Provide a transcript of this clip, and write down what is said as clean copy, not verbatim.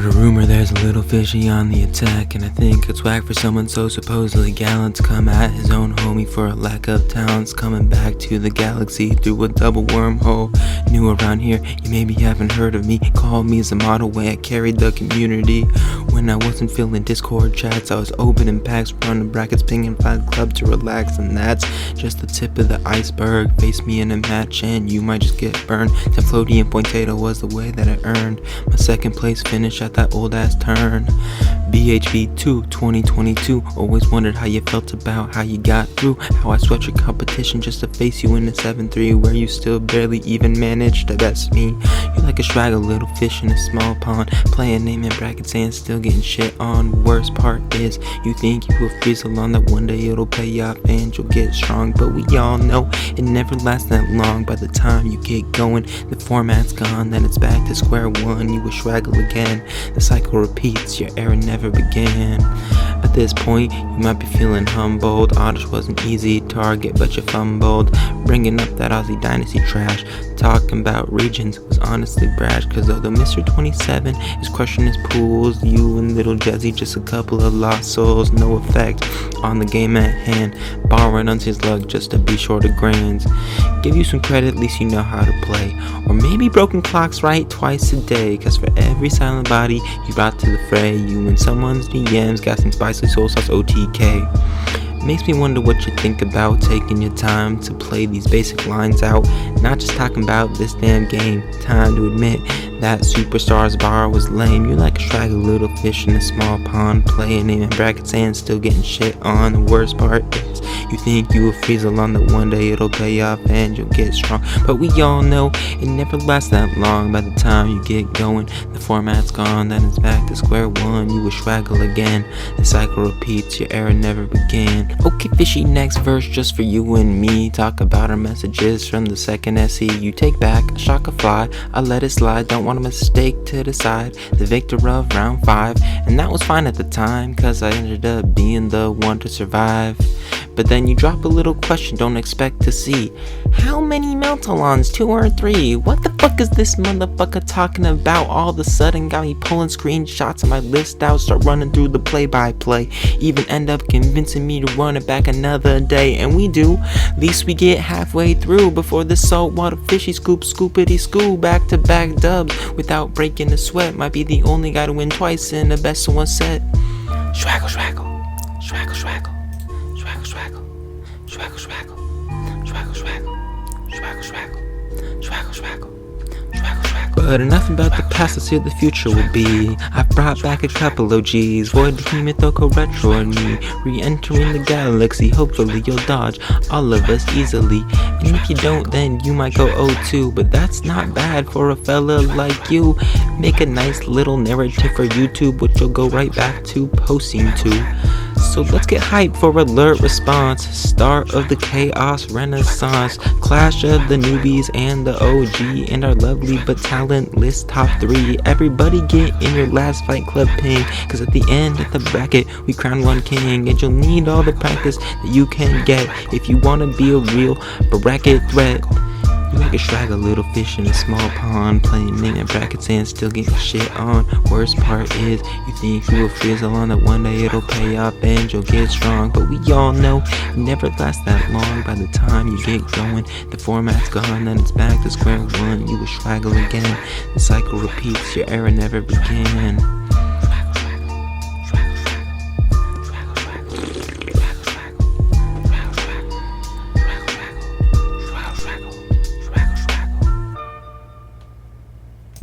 Heard a rumor there's a little fishy on the attack, and I think it's whack for someone so supposedly gallant to come at his own homie for a lack of talents. Coming back to the galaxy through a double wormhole. New around here, you maybe haven't heard of me. Call me as a model way I carried the community. When I wasn't feeling Discord chats, I was opening packs, running brackets, pinging 5 club to relax, and that's just the tip of the iceberg. Face me in a match and you might just get burned. 10 floaty and pointato was the way that I earned my second place finish at that old ass turn. BHB2 2022. Always wondered how you felt about how you got through. How I swept your competition just to face you in the 7-3, where you still barely even managed to best me. You're like a Schwaggle, little fish in a small pond, playing name in brackets and still getting shit on. Worst part is you think you will freeze along, that one day it'll pay off and you'll get strong. But we all know it never lasts that long. By the time you get going, the format's gone, then it's back to square one. You will Schwaggle again. The cycle repeats, your era never began. At this point, you might be feeling humbled. Oddish was an easy target, but you fumbled. Bringing up that Aussie dynasty trash. Talking about regions was honestly brash, cause although Mr. 27 is crushing his pools, you and little Jazzy just a couple of lost souls. No effect on the game at hand, borrowing onto his luck just to be short of grands. Give you some credit, at least you know how to play. Or maybe broken clocks right twice a day, cause for every silent body you brought to the fray, you in someone's DMs got some spicy soul sauce OTK. Makes me wonder what you think about taking your time to play these basic lines out, not just talking about this damn game. Time to admit that Superstars bar was lame. You're like a Schwaggle, little fish in a small pond, playing name in brackets and still getting shit on. The worst part is you think you will freeze along, that one day it'll pay off and you'll get strong. But we all know it never lasts that long. By the time you get going, the format's gone, then it's back to square one. You will Schwaggle again. The cycle repeats, your era never began. Okay, fishy, next verse just for you and me. Talk about our messages from the second SE. You take back a shock of fly, I let it slide. Don't want a mistake to decide the victor of round 5. And that was fine at the time, cause I ended up being the one to survive. But then you drop a little question, don't expect to see. How many Meltalons, 2 or 3? What the fuck is this motherfucker talking about? All of a sudden got me pulling screenshots of my list out, start running through the play-by-play. Even end up convincing me to run it back another day. And we do, at least we get halfway through before the saltwater fishy scoopity scoo. Back-to-back dubs without breaking a sweat. Might be the only guy to win twice in the best of one set. Schwaggle, Schwaggle, Schwaggle, Schwaggle. Schwaggle, Schwaggle, Schwaggle, Schwaggle, Schwaggle, Schwaggle, Schwaggle, Schwaggle, Schwaggle, Schwaggle, Schwaggle, Schwaggle. But enough about the past, let's see what the future will be. I've brought back a couple OGs, Void Behemoth, Oko Retro, and me. Re-entering the galaxy, hopefully you'll dodge all of us easily. And if you don't, then you might go O2, but that's not bad for a fella like you. Make a nice little narrative for YouTube, which you'll go right back to posting to. So let's get hyped for alert response. Start of the chaos renaissance. Clash of the newbies and the OG, and our lovely but talentless top 3. Everybody get in your last fight club ping, cause at the end of the bracket we crown one king. And you'll need all the practice that you can get if you wanna be a real bracket threat. You like a Schwaggle, little fish in a small pond, playing name in brackets and still getting shit on. Worst part is you think you will freeze along, that one day it'll pay off and you'll get strong. But we all know it never lasts that long. By the time you get going, the format's gone, then it's back to square one. You will Schwaggle again. The cycle repeats, your era never began.